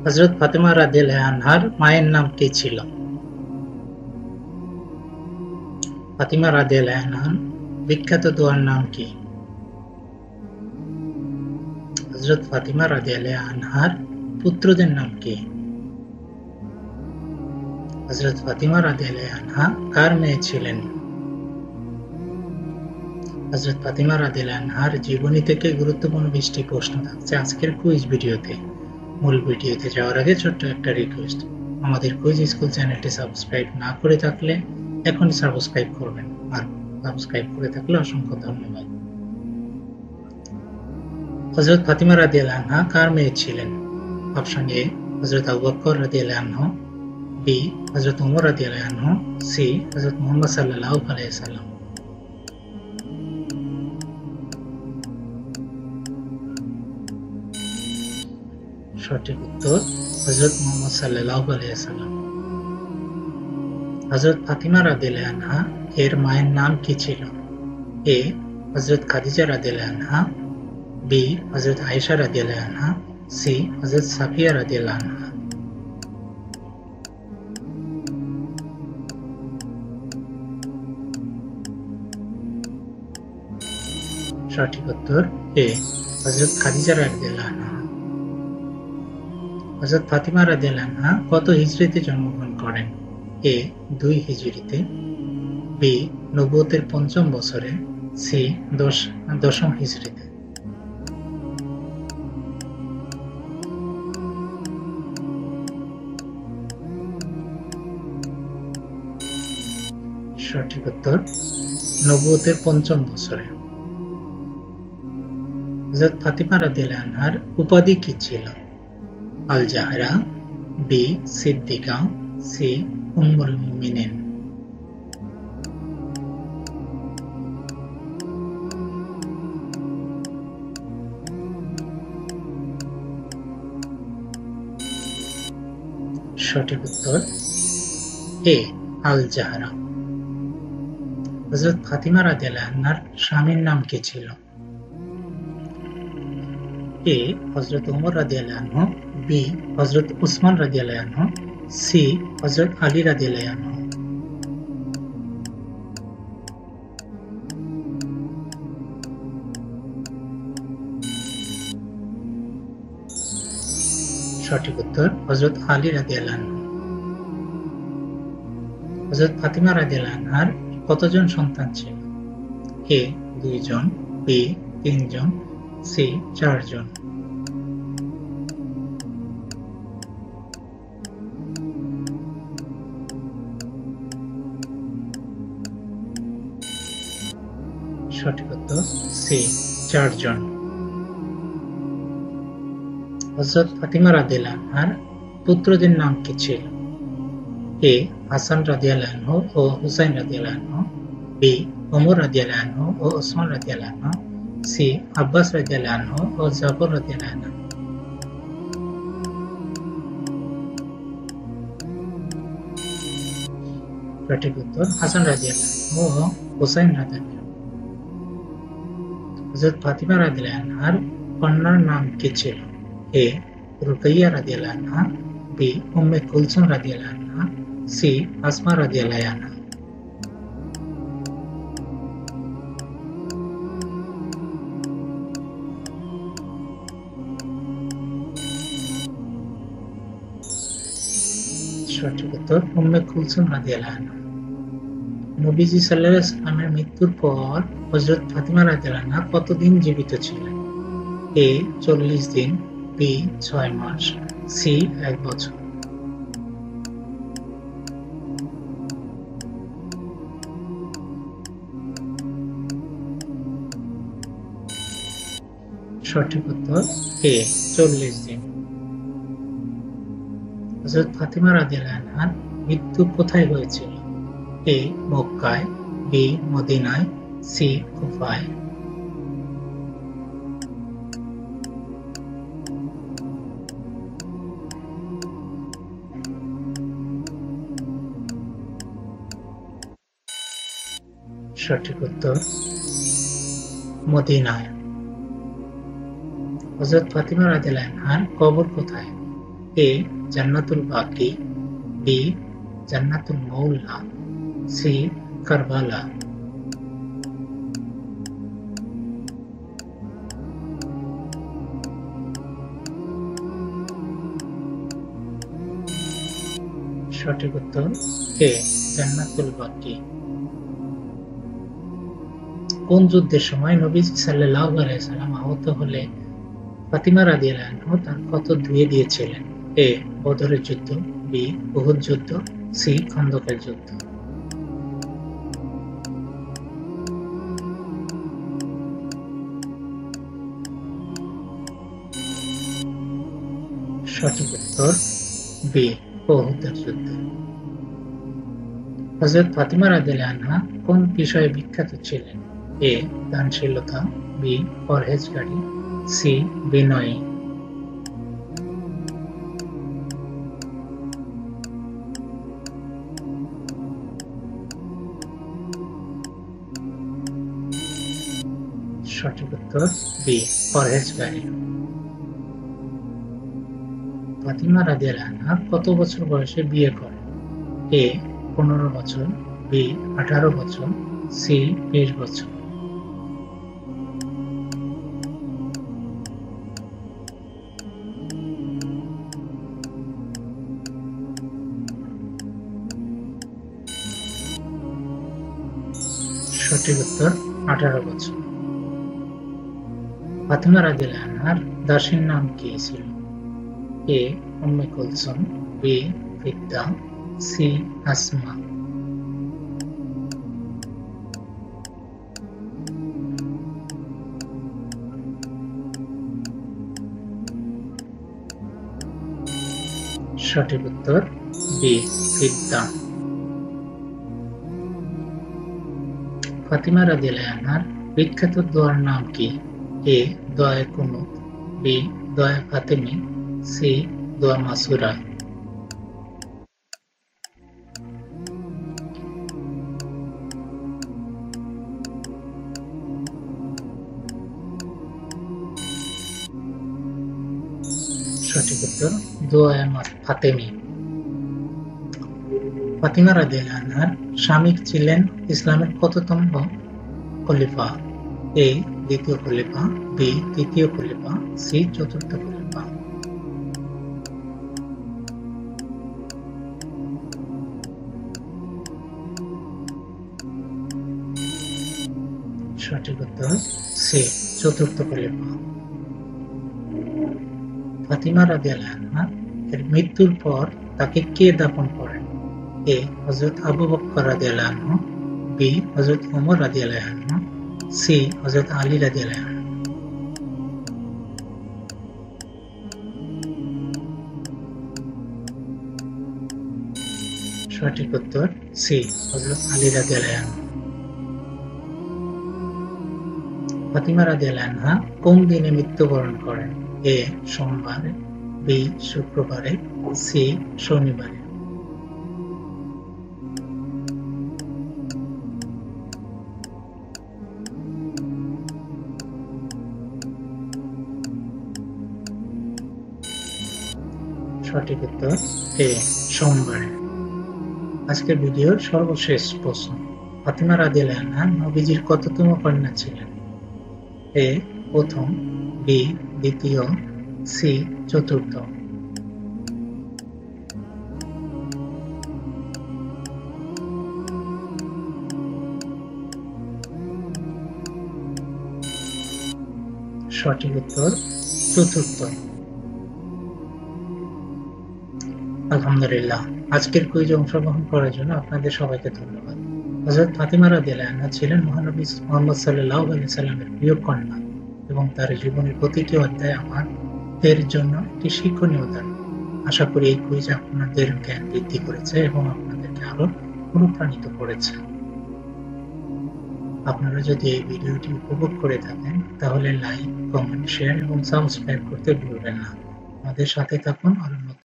হযরত ফাতেমা রাদিয়াল্লাহু আনহার মায়ের নাম কি ছিল? ফাতিমা রাদিয়াল্লাহু আনহার বিখ্যাত দোয়ার নাম কি? হযরত ফাতিমা রাদিয়াল্লাহু আনহার পুত্রদের নাম কি? হযরত ফাতিমা রাদিয়াল্লাহু আনহা কার মেয়ে ছিলেন? হযরত ফাতিমা রাদিয়াল্লাহু আনহার জীবনী থেকে গুরুত্বপূর্ণ 20টি প্রশ্ন থাকছে আজকের কুইজ ভিডিওতে। মূল ভিডিওতে যাওয়ার আগে ছোট্ট একটা রিকোয়েস্ট, আমাদের কুইজ স্কুল চ্যানেলটি সাবস্ক্রাইব না করে থাকলে এখনই সাবস্ক্রাইব করবেন, আর সাবস্ক্রাইব করে থাকলে অসংখ্য ধন্যবাদ। হযরত ফাতিমা রাদিয়াল্লাহু আনহা কার মেয়ে ছিলেন? অপশন এ হযরত আবু বকর রাদিয়াল্লাহু আনহু, বি হযরত ওমর রাদিয়াল্লাহু আনহু, সি হযরত মুহাম্মদ সাল্লাল্লাহু আলাইহি সাল্লাম। সঠিক উত্তর হযরত মুহাম্মদ সাল্লাল্লাহু আলাইহি সাল্লাম। হযরত ফাতিমা রাদিয়াল্লাহু আনহা এর মায়ের নাম কি ছিল? এ হযরত খাদিজা রাদিয়াল্লাহু আনহা, বি হযরত আয়েশা রাদিয়াল্লাহু আনহা, সি হযরত সাফিয়া রাদিয়াল্লাহু আনহা। সঠিক উত্তর এ হযরত খাদিজা রাদিয়াল্লাহু আনহা। হযরত ফাতিমা রাদিয়াল্লাহু আনহা কত হিজরিতে জন্মগ্রহণ করেন? এ 2 হিজরিতে, বি নবুয়তের 5ম বছরে, সি 10ম হিজরিতে। সঠিক উত্তর নবুয়তের 5ম বছরে। হযরত ফাতিমা রাদিয়াল্লাহু আনহার উপাধি কি ছিল? আল জাহরা, বি সিদ্দিকা, সি উম্মুল মুমিনিন। সঠিক উত্তর এ আল জাহরা। হযরত ফাতিমা রাদিয়াল্লাহু আনহার স্বামীর নাম কি ছিল? এ হযরত ওমর রাদিয়াল্লাহু আনহু, বি হযরত উসমান রাদিয়াল্লাহু আনহু, সি হযরত আলী রাদিয়াল্লাহু আনহু। সঠিক উত্তর হযরত আলী রাদিয়াল্লাহু আনহু। হযরত ফাতিমা রাদিয়াল্লাহু আনহার কতজন সন্তান ছিল? এ 2 জন, বি 3 জন, সি 4 জন। সঠিক উত্তর সি 4 জন। হযরত ফাতিমা রাদিয়াল্লাহু আনহার পুত্রদের নাম কি ছিল? এ হাসান রাদিয়াল্লাহু আনহু ও হুসাইন রাদিয়াল্লাহু আনহু, বি ওমর রাদিয়াল্লাহু আনহু ও ওসমান রাদিয়াল্লাহু আনহু, সি আব্বাস রাদিয়াল্লাহু আনহু ও জাফর রাদিয়াল্লাহু আনহু। সঠিক উত্তর হাসান রাদিয়াল্লাহু আনহু ও হুসাইন রাদিয়াল্লাহু আনহু। হযরত ফাতিমা রাদিয়াল্লাহু আনহার কন্যার নাম কি ছিল? এ রুকাইয়া রাদিয়াল্লাহু আনহা, বি উম্মে কুলসুম রাদিয়াল্লাহু আনহা, সি আসমা রাদিয়াল্লাহু আনহা। সঠিক উত্তর উম্মে কুলসুম রাদিয়াল্লাহু আনহা। নবীজি সাল্লাল্লাহু আলাইহি ওয়াসাল্লামের মৃত্যুর পর হযরত ফাতিমা রাদিয়াল্লাহু আনহা কতদিন জীবিত ছিলেন? এ 40 দিন, বি 6 মাস, সি 1 বছর। সঠিক উত্তর এ 40 দিন। হযরত ফাতিমা রাদিয়াল্লাহু আনহার মৃত্যু কোথায় হয়েছিল? এ মক্কায়, বি মদিনায়, সি কুফায়। সঠিক উত্তর মদিনায়। হযরত ফাতিমা রাদিয়াল্লাহু আনহার কবর কোথায়? এ জান্নাতুল বাকি, বি জান্নাতুল মৌলা, সি কারবালা। সঠিক উত্তর এ জান্নাতুল বাকি। কোন যুদ্ধের সময় নবীজি সাল্লাল্লাহু আলাইহি সাল্লাম আহত হলে ফাতিমা রাদিয়াল্লাহু আনহা তার ক্ষত ধুয়ে দিয়েছিলেন? এ বদরের যুদ্ধ, বি উহুদ যুদ্ধ, সি খন্দকের যুদ্ধ। সঠিক উত্তর বি উহুদের যুদ্ধ। হযরত ফাতিমা রাদিয়াল্লাহু আনহা কোন বিষয়ে বিখ্যাত ছিলেন? এ দানশীলতা, বি পরহেজগারী, সি বিনয়ী। সঠিক উত্তর বি পরহেজগারী। ফাতিমা রাদিয়াল্লাহু আনহা কত বছর বয়সে বিয়ে করেন? এ 15 বছর, বি 18 বছর, সি 20 বছর। সঠিক উত্তর 18 বছর। ফাতিমা রাদিয়াল্লাহু আনহার দাসীর নাম কি ছিল? এ উম্মে কুলসুম, বি ফিদ্দা, সি আসমা। সঠিক উত্তর বি ফিদ্দা। ফাতিমা রাদিয়াল্লাহু আনহার বিখ্যাত দোয়ার নাম কি? এ দোয়ায়ে কুনুত, বি দোয়ায়ে ফাতেমী, সি দোয়া মাসুরা। সঠিক উত্তর দোয়ায়ে ফাতেমী। ফাতিমা রাদিয়াল্লাহু আনহার স্বামী ছিলেন ইসলামের কততম খলিফা? এ দ্বিতীয় খলিফা, বি তৃতীয় খলিফা, সি চতুর্থ খলিফা। সঠিক উত্তর সি চতুর্থ খলিফা। ফাতিমা রাদিয়াল্লাহু আনহা এর মৃত্যুর পর তাকে কে দাফন করেন? এ হযরত আবু বকর রাদিয়াল্লাহু আনহু, বি হযরত ওমর রাদিয়াল্লাহু আনহু, সি হযরত আলী রাদিয়াল্লাহু আনহু। সঠিক উত্তর সি হযরত আলী রাদিয়াল্লাহু আনহু। ফাতিমা রাদিয়াল্লাহু আনহা কোন দিনে মৃত্যুবরণ করেন? এ সোমবারে, বি শুক্রবারে, সি শনিবারে। সঠিক উত্তর এ সোমবারে। আজকের ভিডিওর সর্বশেষ প্রশ্ন, ফাতিমা রাদিয়াল্লাহু আনহা নবীজির কততম কন্যা ছিলেন? এ প্রথম, বি দ্বিতীয়, সি চতুর্থ। সঠিক উত্তর চতুর্থ। আলহামদুলিল্লাহ, আজকের কুইজে অংশগ্রহণ করার জন্য আপনাদের সবাইকে ধন্যবাদ। হযরত ফাতিমা রাদিয়াল্লাহু আনহা ছিলেন মহানবী মুহাম্মদ সাল্লাল্লাহু আলাইহি সাল্লামের প্রিয় কন্যা এবং তার জীবনের প্রতিটি অধ্যায় আমাদের জন্য একটি শিক্ষণীয় উদাহরণ। আশা করি এই কুইজ আপনাদের জ্ঞান বৃদ্ধি করেছে এবং আপনাদেরকে আরো অনুপ্রাণিত করেছে। আপনারা যদি এই ভিডিওটি উপভোগ করে থাকেন তাহলে লাইক, কমেন্ট, শেয়ার এবং সাবস্ক্রাইব করতে ভুলবেন না। আমাদের সাথে থাকুন আর